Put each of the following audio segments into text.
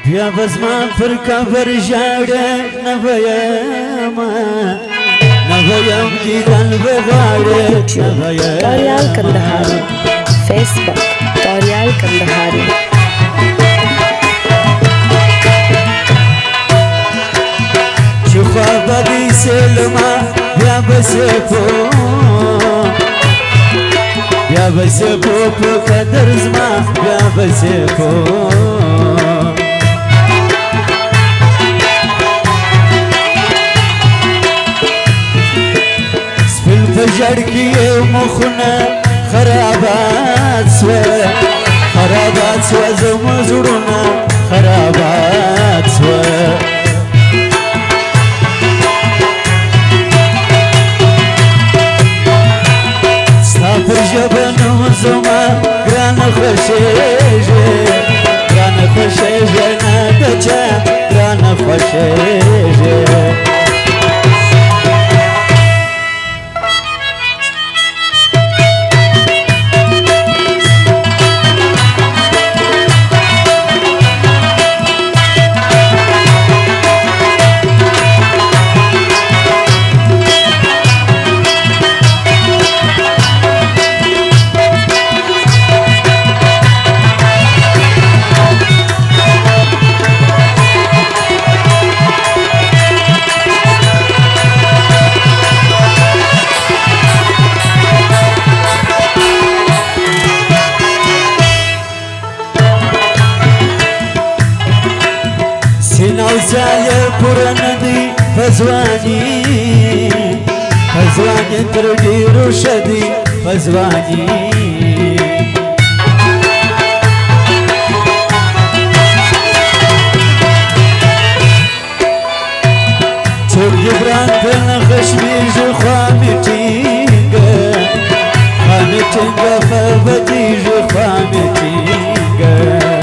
بیا بزما پر کبر ژاړه نویم دیدن بغاړه توریال کندهاری فیسبوک توریال کندهاری چې خواب دې سلمه بیا بسپو په قدر زما بیا بسپو سپل په ژړ کې مخونه خرابات سوه زما زړونه خرابات سوه پر ژبنم زما ګرانه خوښېږي نه د چا ګرانه خوښېږي سیناوزای پوره ندی پزوانی تر ډیرو شدی پزوانی څوک یې ګران ته نه خشمیږي خوا مې ټینګه خوا بدیږي خوا مې ټینګه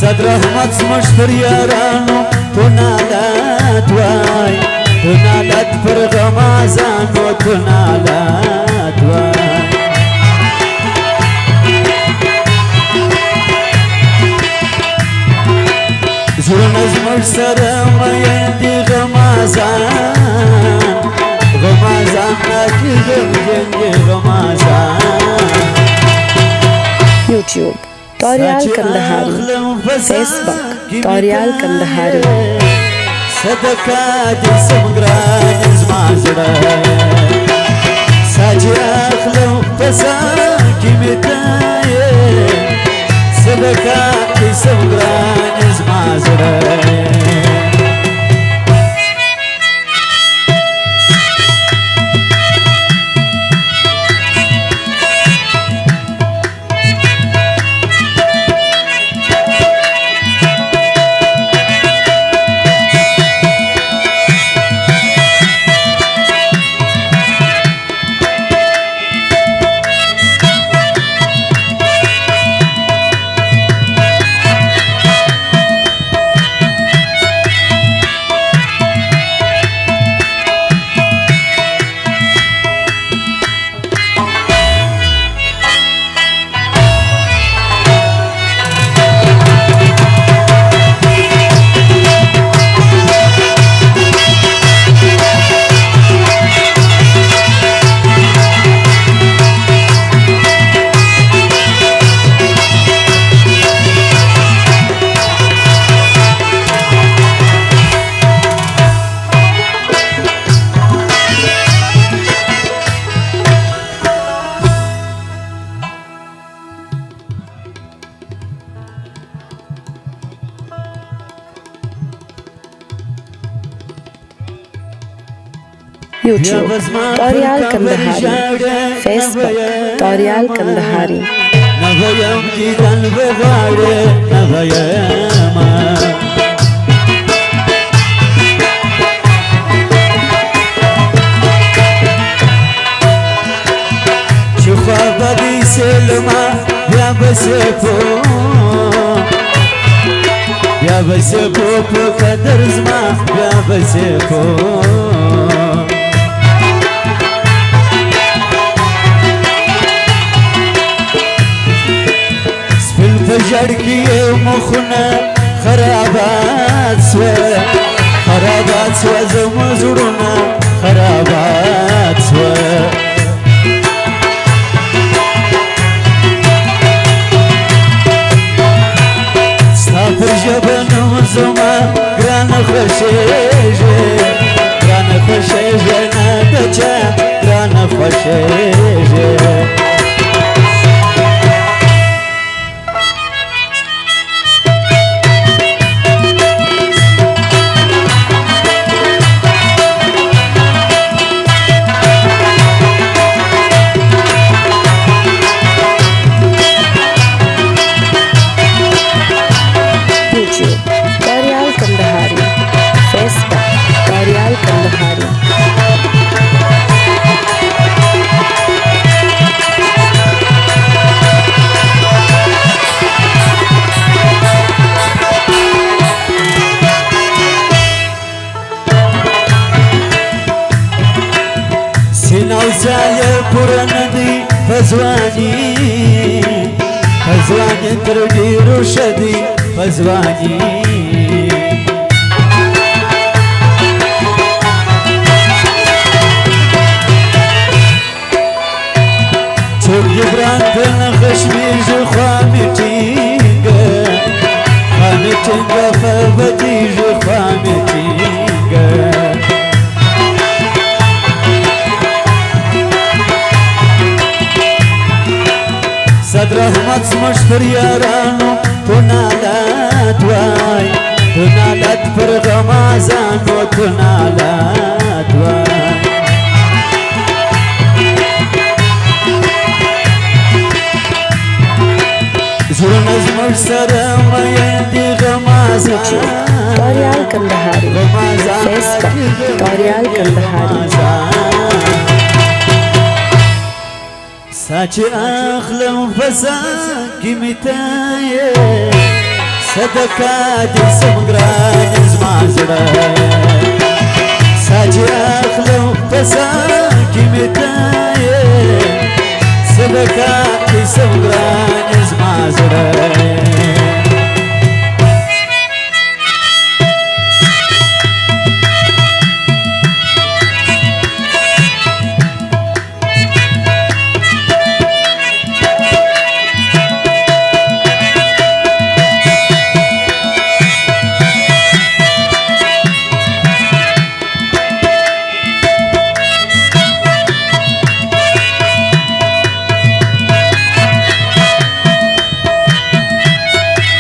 صدر احمد زموږ پر یارانو تو نالت وای تو نالت پر غمازانو تو نالت وای زړونه زموږ سره میین دي غمازان راکي غمجن دي غمازان یوټیوب توریال کندهاری فیسبوک توریال کندهاری صدقه دې سمګران زما زړه ساجي اخلم پسا کې مې تايه صدقه دې سمګران زما زړه یوټیوب توریال کندهاری فیسبوک توریال کندهاری نویم دیدن بغاړه نویم چې خواب دې سلمه بیا بسپو په قدر زما بیا بسپو فجركي مخنا خرابات سوا زمزرنا خرابات سوا سافر جبن زما گران خوشیجه ندچه گران خوشیجه سنوزايا پرندي فزواني تردي رشدي فزواني çok yıprandın خشمي خامتينga فبدي خامتينga صد رحمت مشتر یارانو تو نالت وای تو نالت پر غمازانو تو نالت وای زورن از مرسرم ویندی غمازان طاريال كندهاري فيسبوك طاريال كندهاري ساچ اخلم فساکی میتایه صدقات سمگران زمازره ساچ اخلم فساکی میتایه صدقات سمگران زمازره